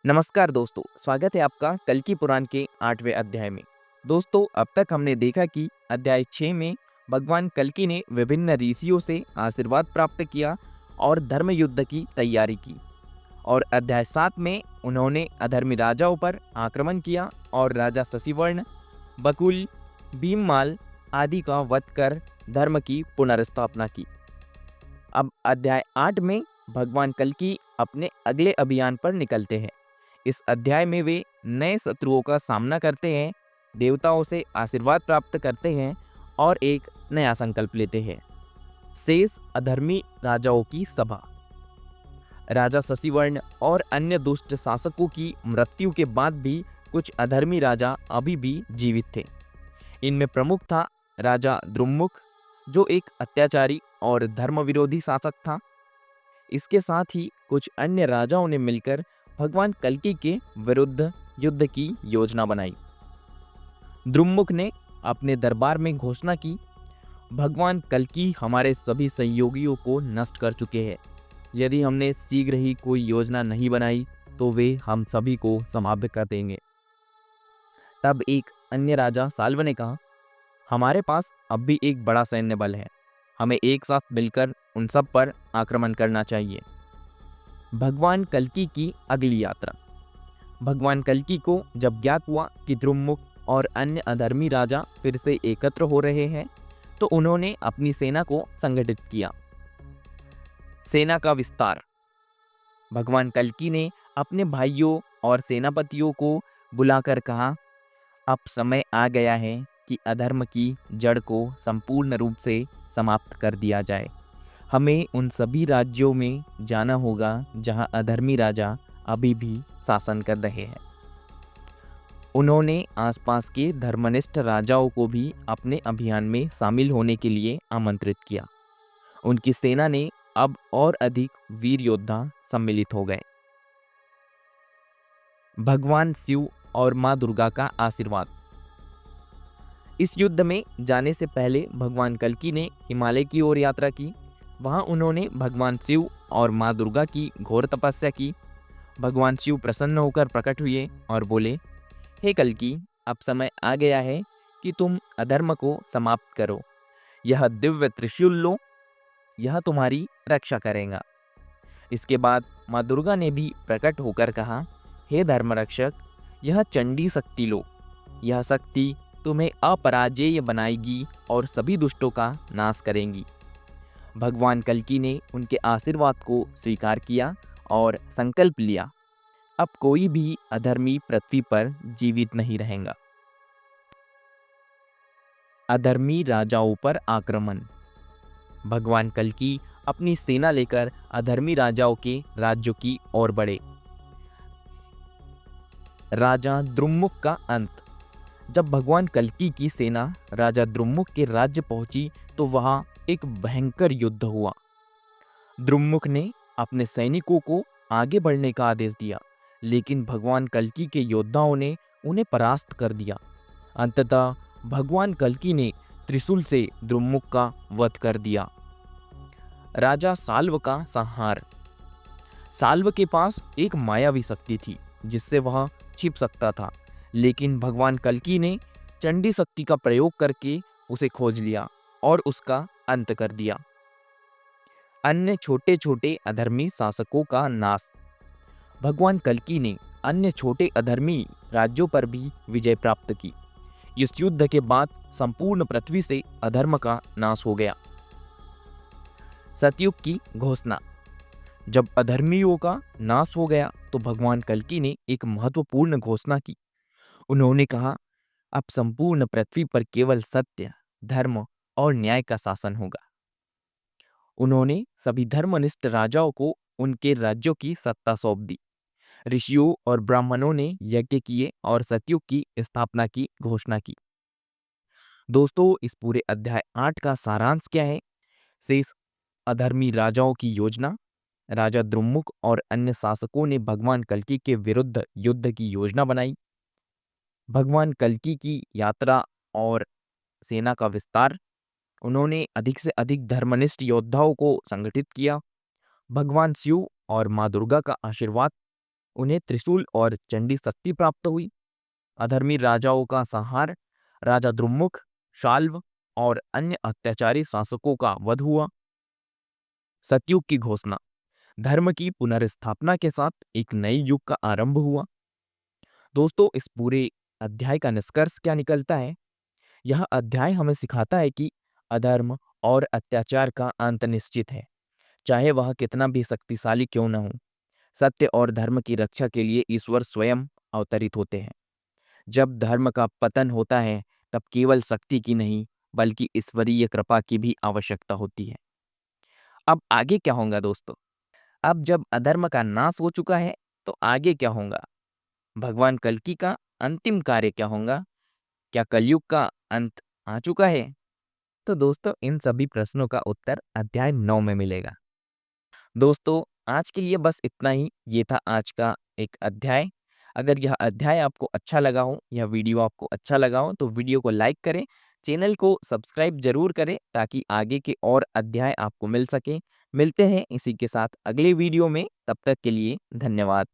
नमस्कार दोस्तों, स्वागत है आपका कल्कि पुराण के 8वें अध्याय में। दोस्तों, अब तक हमने देखा कि अध्याय 6 में भगवान कल्कि ने विभिन्न ऋषियों से आशीर्वाद प्राप्त किया और धर्म युद्ध की तैयारी की। और अध्याय 7 में उन्होंने अधर्मी राजाओं पर आक्रमण किया और राजा शशिवर्ण, बकुल, भीममाल आदि का वध कर धर्म की पुनर्स्थापना की। अब अध्याय 8 में भगवान कल्कि अपने अगले अभियान पर निकलते हैं। इस अध्याय में वे नए शत्रुओं का सामना करते हैं, देवताओं से आशीर्वाद प्राप्त करते हैं और एक नया संकल्प लेते हैं। शेष अधर्मी राजाओं की सभा। राजा शशिवर्ण और अन्य दुष्ट शासकों की मृत्यु के बाद भी कुछ अधर्मी राजा अभी भी जीवित थे। इनमें प्रमुख था राजा द्रुम्मुख, जो एक अत्याचारी और धर्म विरोधी शासक था। इसके साथ ही कुछ अन्य राजाओं ने मिलकर भगवान कल्कि के विरुद्ध युद्ध की योजना बनाई। द्रुम्मुख ने अपने दरबार में घोषणा की, भगवान कल्कि हमारे सभी सहयोगियों को नष्ट कर चुके हैं। यदि हमने शीघ्र ही कोई योजना नहीं बनाई तो वे हम सभी को समाप्त कर देंगे। तब एक अन्य राजा साल्व ने कहा, हमारे पास अब भी एक बड़ा सैन्य बल है, हमें एक साथ मिलकर उन सब पर आक्रमण करना चाहिए। भगवान कल्कि की अगली यात्रा। भगवान कल्कि को जब ज्ञात हुआ कि द्रुम्मुख और अन्य अधर्मी राजा फिर से एकत्र हो रहे हैं, तो उन्होंने अपनी सेना को संगठित किया। सेना का विस्तार। भगवान कल्कि ने अपने भाइयों और सेनापतियों को बुलाकर कहा, अब समय आ गया है कि अधर्म की जड़ को संपूर्ण रूप से समाप्त कर दिया जाए। हमें उन सभी राज्यों में जाना होगा जहां अधर्मी राजा अभी भी शासन कर रहे हैं। उन्होंने आसपास के धर्मनिष्ठ राजाओं को भी अपने अभियान में शामिल होने के लिए आमंत्रित किया। उनकी सेना ने अब और अधिक वीर योद्धा सम्मिलित हो गए। भगवान शिव और मां दुर्गा का आशीर्वाद। इस युद्ध में जाने से पहले भगवान कल्कि ने हिमालय की ओर यात्रा की। वहां उन्होंने भगवान शिव और मां दुर्गा की घोर तपस्या की। भगवान शिव प्रसन्न होकर प्रकट हुए और बोले, हे कल्कि, अब समय आ गया है कि तुम अधर्म को समाप्त करो। यह दिव्य त्रिशूल लो, यह तुम्हारी रक्षा करेगा। इसके बाद मां दुर्गा ने भी प्रकट होकर कहा, हे धर्म रक्षक, यह चंडी शक्ति लो। यह शक्ति तुम्हें अपराजेय बनाएगी और सभी दुष्टों का नाश करेंगी। भगवान कल्कि ने उनके आशीर्वाद को स्वीकार किया और संकल्प लिया, अब कोई भी अधर्मी पृथ्वी पर जीवित नहीं रहेगा। अधर्मी राजाओं पर आक्रमण। भगवान कल्कि अपनी सेना लेकर अधर्मी राजाओं के राज्यों की ओर बढ़े। राजा द्रुम्मुख का अंत। जब भगवान कल्कि की सेना राजा द्रुम्मुख के राज्य पहुंची तो वहां एक भयंकर युद्ध हुआ। द्रुम्मुख ने अपने सैनिकों को आगे बढ़ने का आदेश दिया, लेकिन भगवान कल्कि के योद्धाओं ने उन्हें परास्त कर दिया। अंततः भगवान कल्कि ने त्रिशूल से द्रुम्मुख का वध कर दिया। राजा साल्व का संहार। साल्व के पास एक मायावी शक्ति थी जिससे वह छिप सकता था, लेकिन भगवान कल्कि ने चंडी शक्ति का प्रयोग करके उसे खोज लिया और उसका अंत कर दिया। अन्य छोटे छोटे अधर्मी शासकों का नाश। भगवान कल्कि ने अन्य छोटे अधर्मी राज्यों पर भी विजय प्राप्त की। इस युद्ध के बाद संपूर्ण पृथ्वी से अधर्म का नाश हो गया। सतयुग की घोषणा। जब अधर्मियों का नाश हो गया तो भगवान कल्कि ने एक महत्वपूर्ण घोषणा की। उन्होंने कहा, अब संपूर्ण पृथ्वी पर केवल सत्य, धर्म और न्याय का शासन होगा। उन्होंने सभी धर्मनिष्ठ राजाओं को उनके राज्यों की सत्ता सौंप दी। ऋषियों और ब्राह्मणों ने यज्ञ किए और सतयुग की स्थापना की घोषणा की। दोस्तों, इस पूरे अध्याय 8 का सारांश क्या है? शेष अधर्मी राजाओं की योजना। राजा द्रुम्मुख और अन्य शासकों ने भगवान कल्कि के विरुद्ध युद्ध की योजना बनाई। भगवान कल्कि की यात्रा और सेना का विस्तार। उन्होंने अधिक से अधिक धर्मनिष्ठ योद्धाओं को संगठित किया। भगवान शिव और मां दुर्गा का आशीर्वाद। उन्हें त्रिशूल और चंडी शक्ति प्राप्त हुई। अधर्मी राजाओं का संहार, राजा द्रुमुख, शाल्व और अन्य अत्याचारी शासकों का वध हुआ। सतयुग की घोषणा, धर्म की पुनर्स्थापना के साथ एक नए युग का आरंभ हुआ। दोस्तों, इस पूरे अध्याय का निष्कर्ष क्या निकलता है? यह अध्याय हमें सिखाता है कि अधर्म और अत्याचार का अंत निश्चित है, चाहे वह कितना भी शक्तिशाली क्यों न हो। सत्य और धर्म की रक्षा के लिए ईश्वर स्वयं अवतरित होते हैं। जब धर्म का पतन होता है, तब केवल शक्ति की नहीं, बल्कि ईश्वरीय कृपा की भी आवश्यकता होती है। अब आगे क्या होगा दोस्तों? अब जब अधर्म का नाश हो चुका है, तो आगे क्या होगा? भगवान कल्कि का अंतिम कार्य क्या होगा? क्या कलयुग का अंत आ चुका है? तो दोस्तों, इन सभी प्रश्नों का उत्तर अध्याय 9 में मिलेगा। दोस्तों, आज के लिए बस इतना ही। ये था आज का एक अध्याय। अगर यह अध्याय आपको अच्छा लगा हो, यह वीडियो आपको अच्छा लगा हो, तो वीडियो को लाइक करें, चैनल को सब्सक्राइब जरूर करें, ताकि आगे के और अध्याय आपको मिल सके। मिलते हैं इसी के साथ अगले वीडियो में। तब तक के लिए धन्यवाद।